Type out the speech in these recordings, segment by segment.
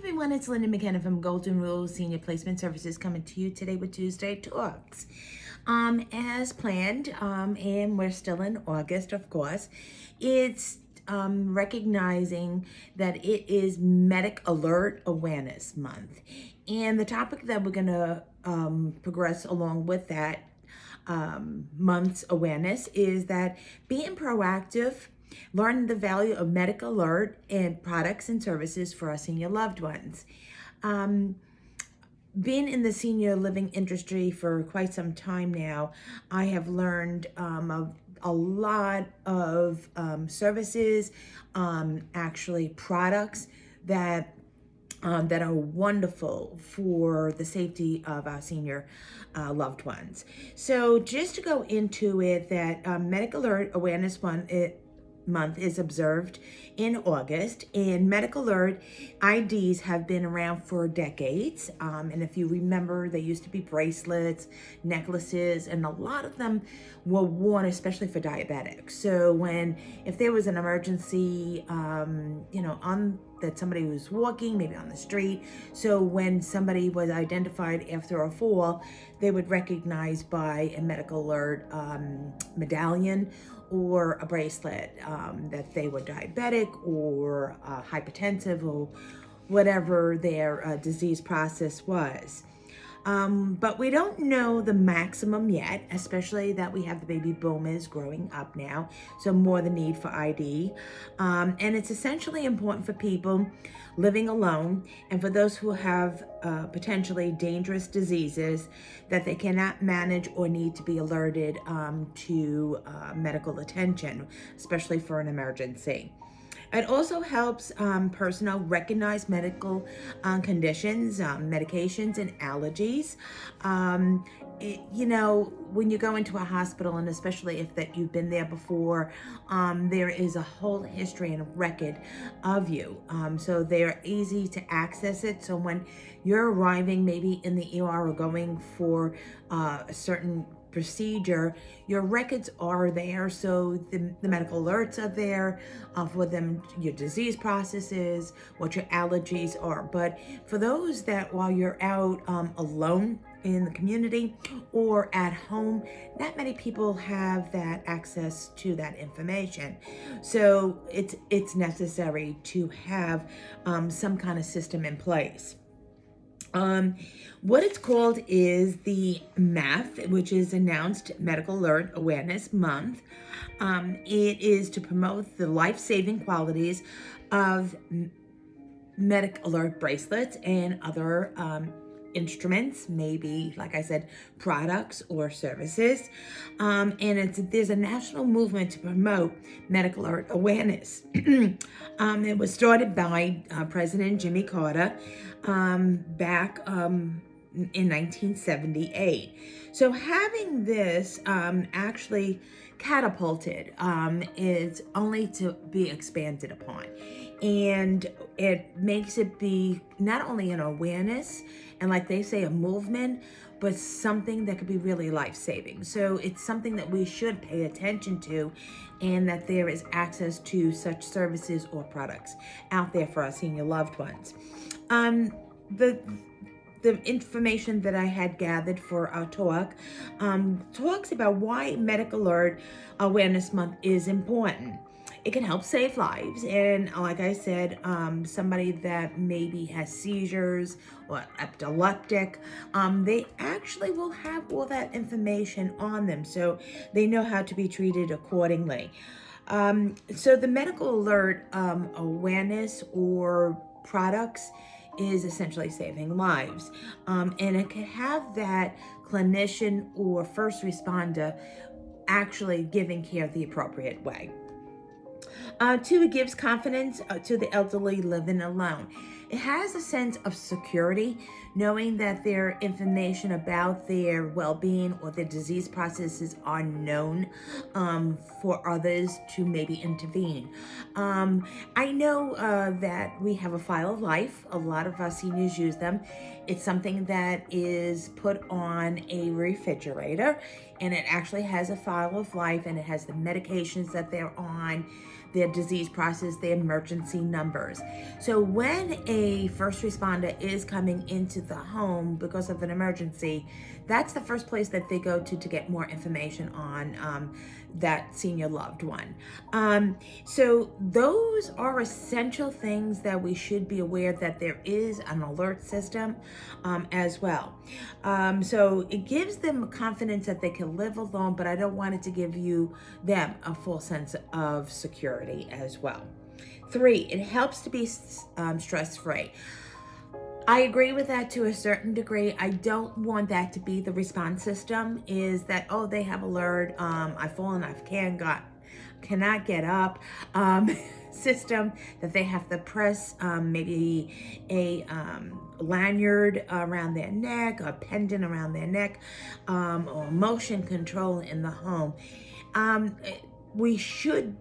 everyone, it's Linda McKenna from Golden Rule Senior Placement Services coming to you today with Tuesday Talks. As planned, and we're still in August, of course, it's recognizing that it is Medic Alert Awareness Month. And the topic that we're going to progress along with that month's awareness is that being proactive, learning the value of medical alert and products and services for our senior loved ones. Being in the senior living industry for quite some time now, I have learned of a lot of services, actually products that are wonderful for the safety of our senior loved ones. So just to go into it, that Medical Alert Awareness Month is observed in August, and Medical Alert IDs have been around for decades. And if you remember, they used to be bracelets, necklaces, and a lot of them were worn especially for diabetics. So if there was an emergency, that somebody was walking, maybe on the street. So when somebody was identified after a fall, they would recognize by a medical alert medallion or a bracelet that they were diabetic or hypertensive or whatever their disease process was. But we don't know the maximum yet, especially that we have the baby boomers growing up now, so more the need for ID. And it's essentially important for people living alone and for those who have potentially dangerous diseases that they cannot manage or need to be alerted to medical attention, especially for an emergency. It also helps personnel recognize medical conditions, medications, and allergies. When you go into a hospital, and especially if that you've been there before, there is a whole history and record of you. So they're easy to access it. So when you're arriving maybe in the ER or going for a certain procedure, your records are there, so the medical alerts are there for them, your disease processes, what your allergies are. But for those that while you're out alone in the community or at home, not many people have that access to that information. So it's necessary to have some kind of system in place. What it's called is the MAF, which is announced Medical Alert Awareness Month. It is to promote the life-saving qualities of medical alert bracelets and other instruments, maybe, like I said, products or services. And there's a national movement to promote medical alert awareness. It was started by President Jimmy Carter back in 1978. So having this actually catapulted is only to be expanded upon. And it makes it be not only an awareness and, like they say, a movement, but something that could be really life-saving. So it's something that we should pay attention to, and that there is access to such services or products out there for our senior loved ones. The information that I had gathered for our talk talks about why Medical Alert Awareness Month is important. It can help save lives, and like I said, somebody that maybe has seizures or epileptic, they actually will have all that information on them, so they know how to be treated accordingly. So the Medical Alert awareness or products is essentially saving lives. And it can have that clinician or first responder actually giving care the appropriate way. Two, it gives confidence to the elderly living alone. It has a sense of security, knowing that their information about their well-being or their disease processes are known for others to maybe intervene. I know that we have a file of life. A lot of our seniors use them. It's something that is put on a refrigerator, and it actually has a file of life, and it has the medications that they're on, their disease process, their emergency numbers. So when a first responder is coming into the home because of an emergency, that's the first place that they go to get more information on that senior loved one. So those are essential things that we should be aware that there is an alert system as well. So it gives them confidence that they can live alone, but I don't want it to give them a full sense of security as well. 3, it helps to be stress-free. I agree with that to a certain degree. I don't want that to be the response system, is that, oh, they have alert, I've fallen, cannot get up, system that they have to press maybe a lanyard around their neck, a pendant around their neck, or motion control in the home. We should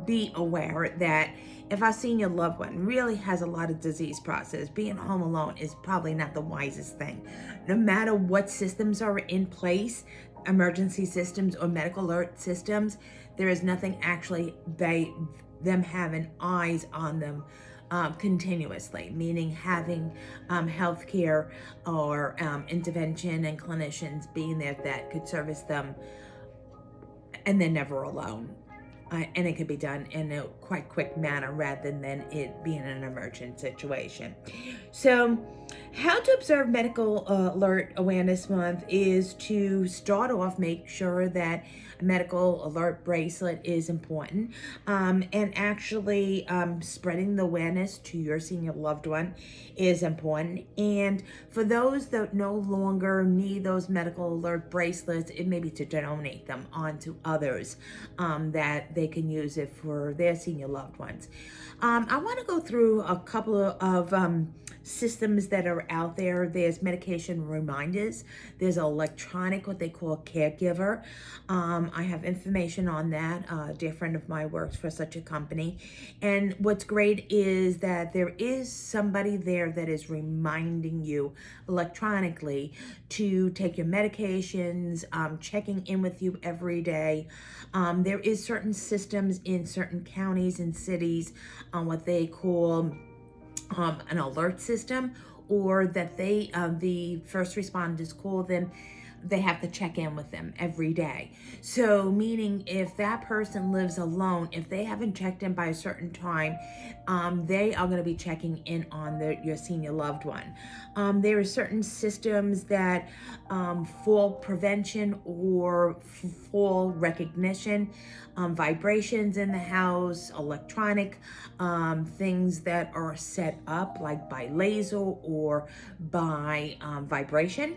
be aware that if our senior loved one really has a lot of disease process, being home alone is probably not the wisest thing. No matter what systems are in place, emergency systems or medical alert systems, there is nothing actually them having eyes on them continuously, meaning having healthcare or intervention and clinicians being there that could service them, and they're never alone. And it could be done in a quite quick manner rather than it being an emergent situation. So how to observe Medical Alert Awareness Month is to start off, make sure that a medical alert bracelet is important, and actually spreading the awareness to your senior loved one is important. And for those that no longer need those medical alert bracelets, it may be to donate them on to others that they can use it for their senior loved ones. I want to go through a couple of systems that are out there. There's medication reminders. There's electronic, what they call caregiver. I have information on that. A dear friend of mine works for such a company. And what's great is that there is somebody there that is reminding you electronically to take your medications, checking in with you every day. There is certain systems in certain counties and cities on what they call an alert system, or that the first responders call them, they have to check in with them every day. So meaning if that person lives alone, if they haven't checked in by a certain time, they are going to be checking in on your senior loved one. There are certain systems that fall prevention or fall recognition, vibrations in the house, electronic things that are set up like by laser or by vibration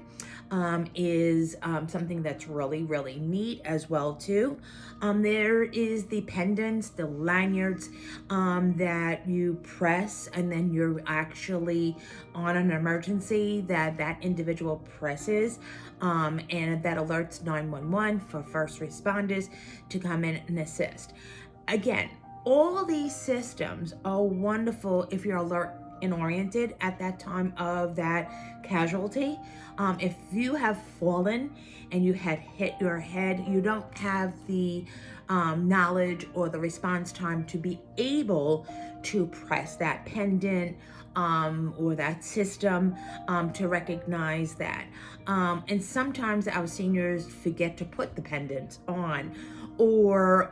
is something that's really, really neat as well too. There is the pendants, the lanyards that you press, and then you're actually on an emergency that individual presses, and that alerts 911 for first responders to come in and assist. Again, all these systems are wonderful if you're alert and oriented at that time of that casualty. If you have fallen and you had hit your head, you don't have the knowledge or the response time to be able to press that pendant or that system to recognize that. And sometimes our seniors forget to put the pendants on, or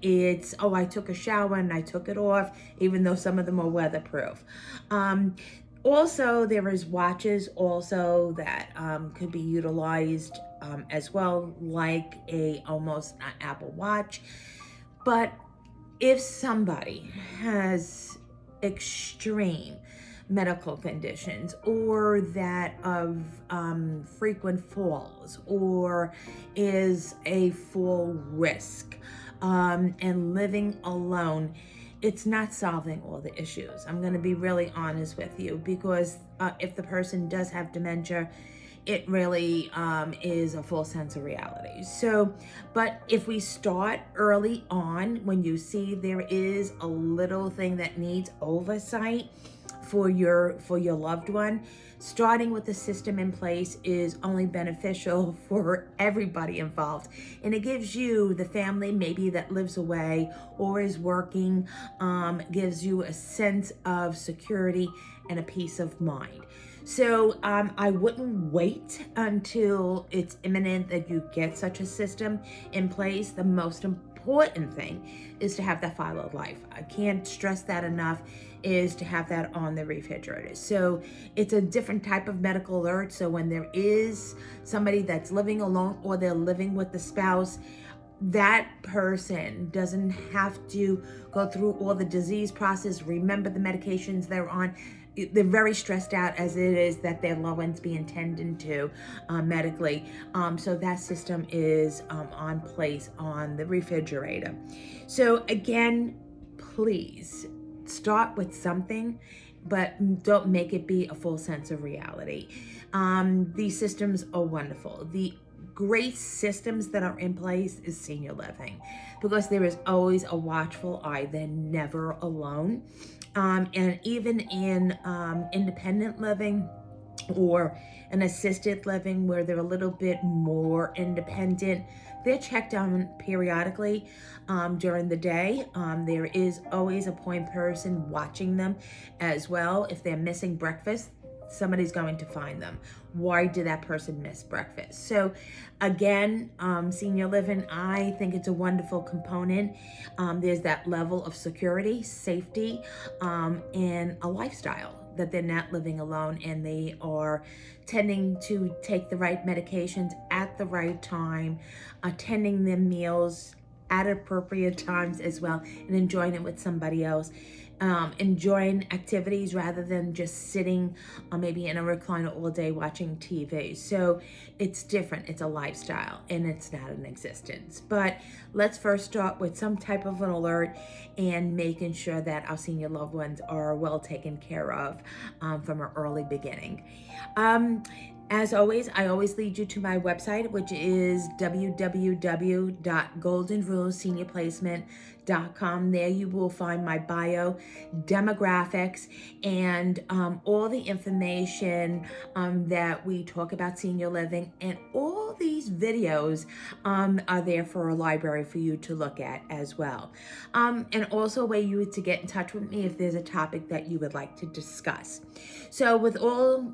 it's, oh, I took a shower and I took it off, even though some of them are weatherproof. Also, there is watches also that could be utilized as well, like almost an Apple Watch. But if somebody has extreme medical conditions, or that of frequent falls, or is a full risk, and living alone, it's not solving all the issues. I'm going to be really honest with you, because if the person does have dementia, it really is a full sense of reality. So, but if we start early on, when you see there is a little thing that needs oversight, for your loved one. Starting with the system in place is only beneficial for everybody involved, and it gives you, the family maybe that lives away or is working, gives you a sense of security and a peace of mind. So I wouldn't wait until it's imminent that you get such a system in place. The most important thing is to have that file of life. I can't stress that enough, is to have that on the refrigerator. So it's a different type of medical alert. So when there is somebody that's living alone or they're living with the spouse, that person doesn't have to go through all the disease process, remember the medications they're on. They're very stressed out as it is that their loved ones being tended to medically. So that system is on place on the refrigerator. So again, please start with something, but don't make it be a full sense of reality. These systems are wonderful. The great systems that are in place is senior living, because there is always a watchful eye. They're never alone. And even in independent living or an assisted living where they're a little bit more independent, they're checked on periodically during the day. There is always a point person watching them as well. If they're missing breakfast, somebody's going to find them. Why did that person miss breakfast? So again, senior living, I think it's a wonderful component. There's that level of security, safety, and a lifestyle that they're not living alone, and they are tending to take the right medications at the right time, attending their meals at appropriate times as well, and enjoying it with somebody else. Enjoying activities rather than just sitting maybe in a recliner all day watching TV. So it's different. It's a lifestyle and it's not an existence. But let's first start with some type of an alert and making sure that our senior loved ones are well taken care of from an early beginning. As always, I always lead you to my website, which is www.goldenruleseniorplacement.com. There you will find my bio, demographics, and all the information that we talk about senior living. And all these videos are there for a library for you to look at as well. And also a way you to get in touch with me if there's a topic that you would like to discuss. So with all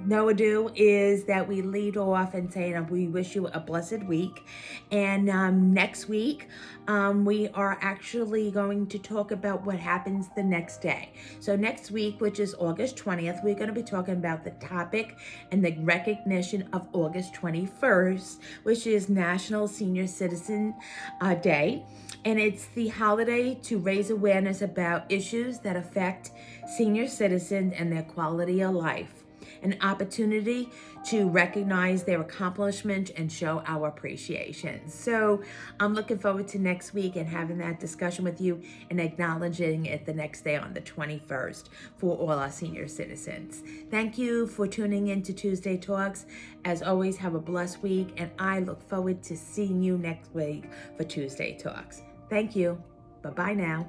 no ado is that we lead off and say we wish you a blessed week. And next week, we are actually going to talk about what happens the next day. So next week, which is August 20th, we're going to be talking about the topic and the recognition of August 21st, which is National Senior Citizen Day. And it's the holiday to raise awareness about issues that affect senior citizens and their quality of life. An opportunity to recognize their accomplishment and show our appreciation. So I'm looking forward to next week and having that discussion with you and acknowledging it the next day on the 21st for all our senior citizens. Thank you for tuning in to Tuesday Talks. As always, have a blessed week, and I look forward to seeing you next week for Tuesday Talks. Thank you. Bye-bye now.